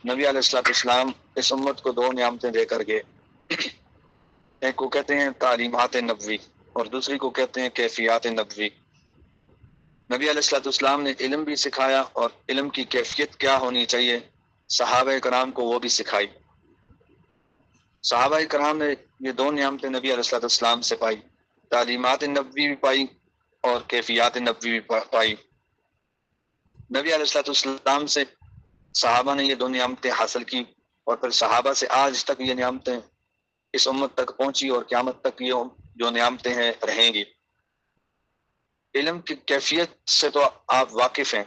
نبی علیہ الصلوۃ والسلام اس امت کو دو نعمتیں دے کر گئے، ایک کو کہتے ہیں تعلیمات نبوی اور دوسری کو کہتے ہیں کیفیات نبوی۔ نبی علیہ الصلوۃ والسلام نے علم بھی سکھایا اور علم کی کیفیت کیا ہونی چاہیے صحابہ کرام کو وہ بھی سکھائی۔ صحابہ کرام نے یہ دو نعمتیں نبی علیہ الصلوۃ والسلام سے پائی، تعلیمات نبوی بھی پائی اور کیفیات نبوی بھی پائی۔ نبی علیہ الصلوۃ والسلام سے صحابہ نے یہ دو نعمتیں حاصل کی اور پھر صحابہ سے آج تک یہ نعمتیں اس امت تک پہنچی اور قیامت تک یہ جو نعمتیں ہیں رہیں گی۔ علم کی کیفیت سے تو آپ واقف ہیں،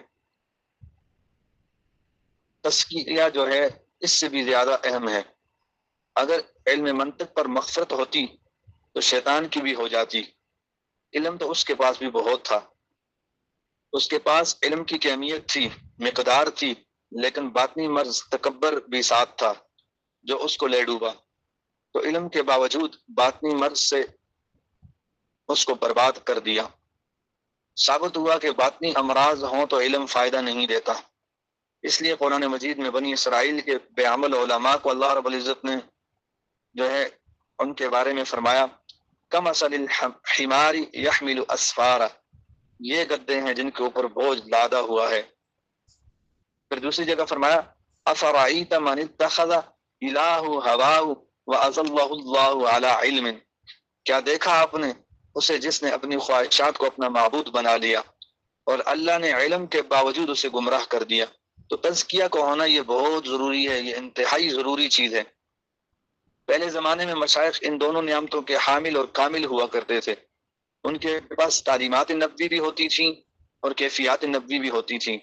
تزکیہ جو ہے اس سے بھی زیادہ اہم ہے۔ اگر علم منطق پر مغفرت ہوتی تو شیطان کی بھی ہو جاتی۔ علم تو اس کے پاس بھی بہت تھا، اس کے پاس علم کی اہمیت تھی، مقدار تھی، لیکن باطنی مرض تکبر بھی ساتھ تھا جو اس کو لے ڈوبا۔ تو علم کے باوجود باطنی مرض سے اس کو برباد کر دیا۔ ثابت ہوا کہ باطنی امراض ہوں تو علم فائدہ نہیں دیتا۔ اس لیے قرآن مجید میں بنی اسرائیل کے بے عمل علماء کو اللہ رب العزت نے جو ہے ان کے بارے میں فرمایا کمثل الحمار یحمل اسفارا، یہ گدے ہیں جن کے اوپر بوجھ لادا ہوا ہے۔ پھر دوسری جگہ فرمایا افرأیت من اتخذ الہ ہواہ واضلہ اللہ علی علم، کیا دیکھا آپ نے اسے جس نے اپنی خواہشات کو اپنا معبود بنا لیا اور اللہ نے علم کے باوجود اسے گمراہ کر دیا۔ تو تزکیہ کو ہونا یہ بہت ضروری ہے، یہ انتہائی ضروری چیز ہے۔ پہلے زمانے میں مشائخ ان دونوں نعمتوں کے حامل اور کامل ہوا کرتے تھے، ان کے پاس تعلیمات نبوی بھی ہوتی تھیں اور کیفیات نبوی بھی ہوتی تھیں۔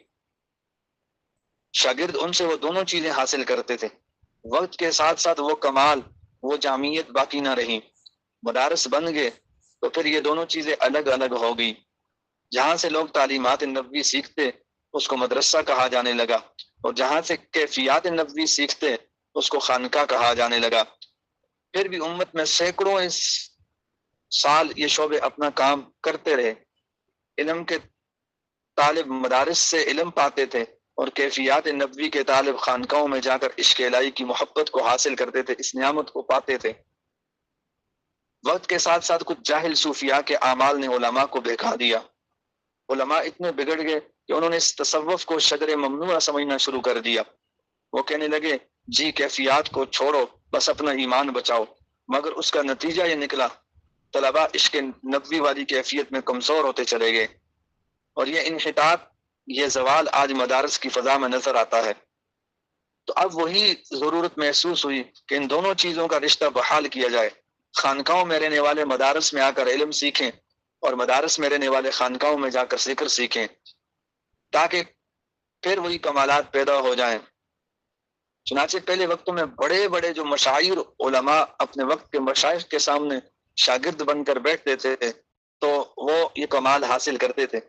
شاگرد ان سے وہ دونوں چیزیں حاصل کرتے تھے۔ وقت کے ساتھ ساتھ وہ کمال، وہ جامعیت باقی نہ رہی، مدارس بن گئے تو پھر یہ دونوں چیزیں الگ الگ ہو گئی۔ جہاں سے لوگ تعلیمات نبوی سیکھتے اس کو مدرسہ کہا جانے لگا، اور جہاں سے کیفیات نبوی سیکھتے اس کو خانقاہ کہا جانے لگا۔ پھر بھی امت میں سینکڑوں اس سال یہ شعبے اپنا کام کرتے رہے۔ علم کے طالب مدارس سے علم پاتے تھے اور کیفیات نبوی کے طالب خانقاہوں میں جا کر عشق الہی کی محبت کو حاصل کرتے تھے، اس نعمت کو پاتے تھے۔ وقت کے ساتھ ساتھ کچھ جاہل صوفیاء کے اعمال نے علماء کو بہکا دیا۔ علماء اتنے بگڑ گئے کہ انہوں نے اس تصوف کو شجر ممنوع سمجھنا شروع کر دیا۔ وہ کہنے لگے جی کیفیات کو چھوڑو، بس اپنا ایمان بچاؤ، مگر اس کا نتیجہ یہ نکلا طلباء عشق نبوی والی کیفیت میں کمزور ہوتے چلے گئے، اور یہ انحطاط، یہ زوال آج مدارس کی فضا میں نظر آتا ہے۔ تو اب وہی ضرورت محسوس ہوئی کہ ان دونوں چیزوں کا رشتہ بحال کیا جائے۔ خانقاہوں میں رہنے والے مدارس میں آ کر علم سیکھیں اور مدارس میں رہنے والے خانقاہوں میں جا کر ذکر سیکھیں، تاکہ پھر وہی کمالات پیدا ہو جائیں۔ چنانچہ پہلے وقتوں میں بڑے بڑے جو مشاہیر علماء اپنے وقت کے مشائخ کے سامنے شاگرد بن کر بیٹھتے تھے تو وہ یہ کمال حاصل کرتے تھے۔